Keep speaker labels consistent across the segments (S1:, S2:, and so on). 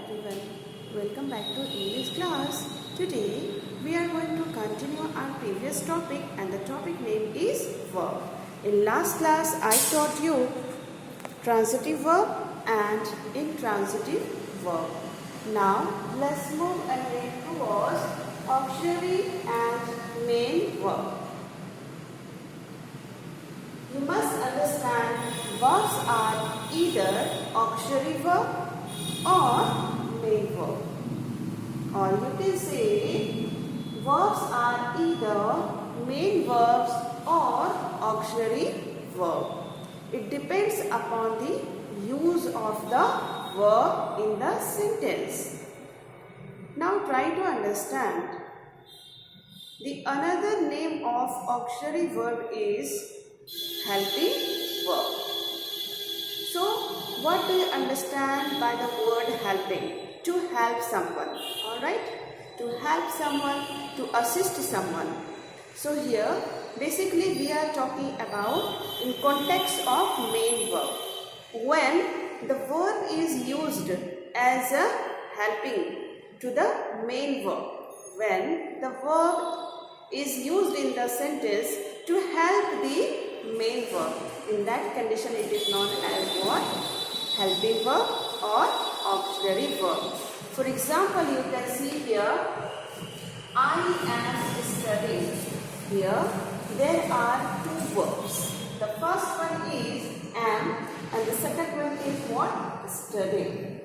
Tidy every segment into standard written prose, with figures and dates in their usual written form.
S1: everyone, welcome back to English class. Today we are going to continue our previous topic and the topic name is verb. In last class I taught you transitive verb and intransitive verb. Now let's move ahead towards auxiliary and main verb. You must understand verbs are either auxiliary verb or main verb. Or you can say verbs are either main verbs or auxiliary verb. It depends upon the use of the verb in the sentence. Now try to understand. The another name of auxiliary verb is helping verb. So, what do you understand by the word helping? To help someone, alright? To help someone, to assist someone. So here, basically we are talking about in context of main verb. When the verb is used as a helping to the main verb. When the verb is used in the sentence to help the main verb. In that condition it is known as what? Helping verb or auxiliary verb. For example, you can see here, I am studying. Here there are two verbs. The first one is am and the second one is what? Studying.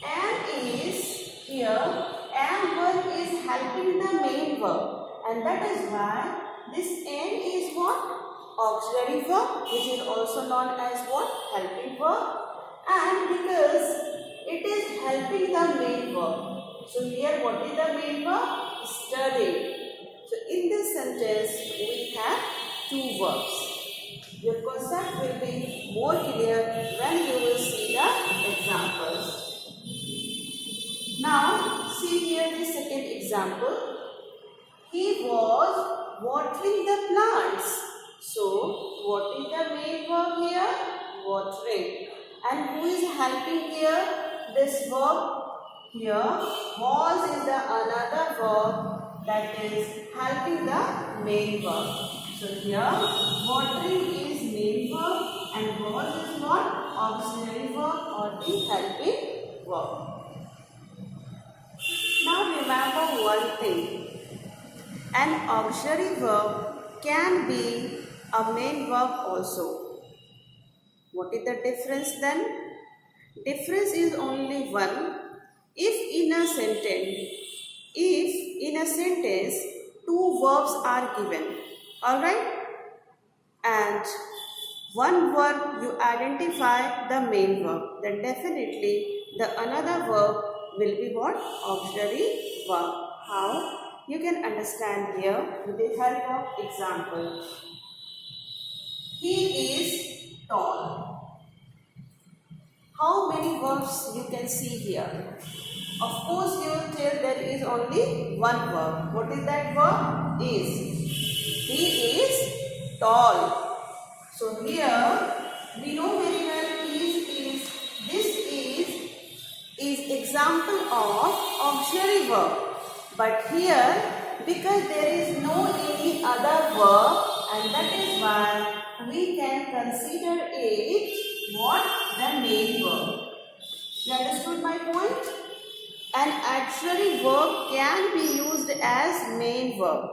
S1: Am is here, am verb is helping the main verb and that is why this am is what? Auxiliary verb, which is also known as what? Helping verb. And because it is helping the main verb. So here what is the main verb? Studying. So in this sentence we have two verbs. Your concept will be more clear when you will see the examples. Now see here the second example. He was watering the plants. So, what is the main verb here? Watering. And who is helping here? This verb here. Was is the another verb that is helping the main verb. So, here watering is main verb and was is what? Auxiliary verb or the helping verb. Now, remember one thing. An auxiliary verb can be a main verb also. What is the difference then? Difference is only one. If in a sentence two verbs are given, alright? And one verb you identify the main verb, then definitely the another verb will be what? Auxiliary verb. How? You can understand here with the help of example. He is tall. How many verbs you can see here? Of course you will tell there is only one verb. What is that verb? Is. He is tall. So here we know very well this is example of auxiliary verb. But here, because there is no any other verb, and that is why we can consider it what? The main verb. You understood my point? An auxiliary verb can be used as main verb.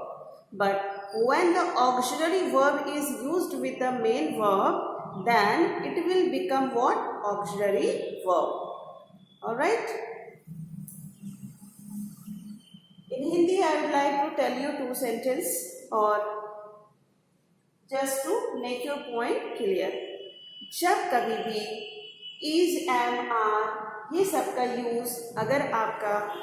S1: But when the auxiliary verb is used with the main verb, then it will become what? Auxiliary verb. Alright? In Hindi, I would like to tell you two sentences or just to make your point clear. जब कभी भी is, am, are ये सब का use अगर आपका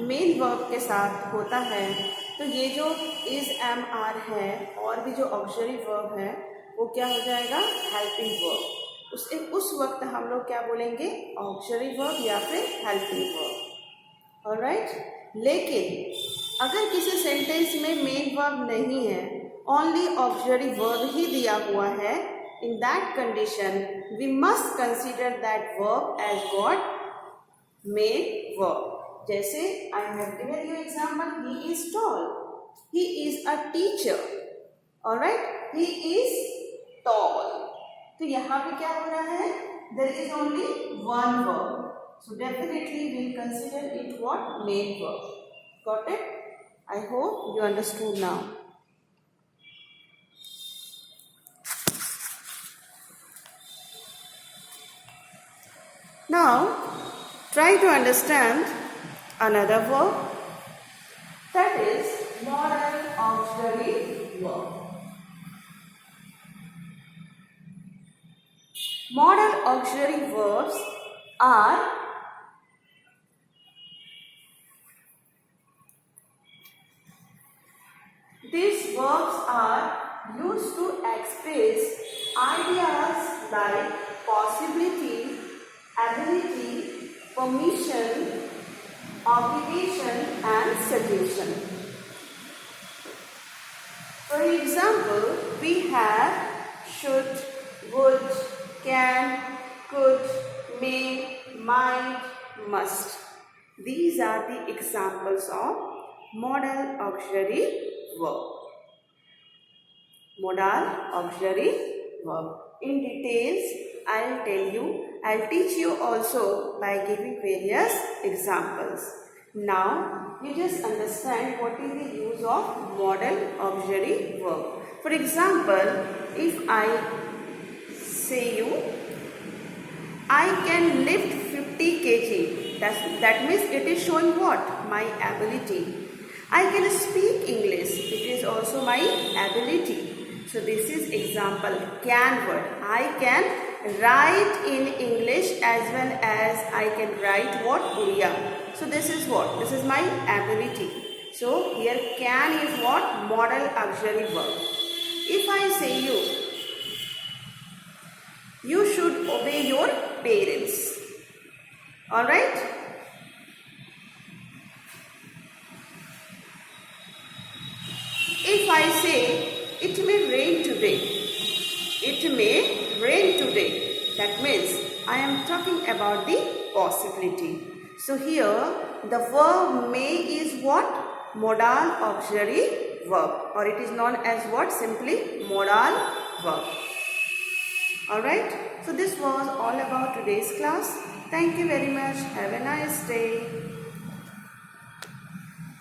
S1: main verb के साथ होता है तो ये जो is, am, are है और भी जो ऑक्सिलरी वर्ब है वो क्या हो जाएगा? Helping verb. उस वक्त हम लोग क्या बोलेंगे? ऑक्सिलरी वर्ब या फिर हेल्पिंग वर्ब. ऑलराइट. लेकिन अगर किसी सेंटेंस में मेन वर्ब नहीं है, ओनली ऑक्सिलरी वर्ब ही दिया हुआ है, in that condition we must consider that verb as what? main verb. जैसे I have given you example, he is tall. He is a teacher. Alright, he is tall. तो यहाँ पे क्या हो रहा है? There is only one verb. So definitely we'll consider it what? Main verb. Got it? I hope you understood now. Now, try to understand another verb, that is modal auxiliary verb. Modal auxiliary verbs are these verbs are used to express ideas like possibility, ability, permission, obligation and suggestion. For example, we have should, would, can, could, may, might, must. These are the examples of modal auxiliary verb. Modal auxiliary verb. In details, I'll teach you also by giving various examples. Now, you just understand what is the use of modal auxiliary verb. For example, if I say you, I can lift 50 kg. That means it is showing what? My ability. I can speak English. It is also my ability. So this is example can word. I can write in English as well as I can write what? Uriya. So this is what? This is my ability. So here can is what? Modal auxiliary verb. If I say you should obey your parents. Alright? If I say it may rain today. It may rain today. That means I am talking about the possibility. So here the verb may is what? Modal auxiliary verb, or it is known as what? Simply modal verb. Alright. So this was all about today's class. Thank you very much. Have a nice day.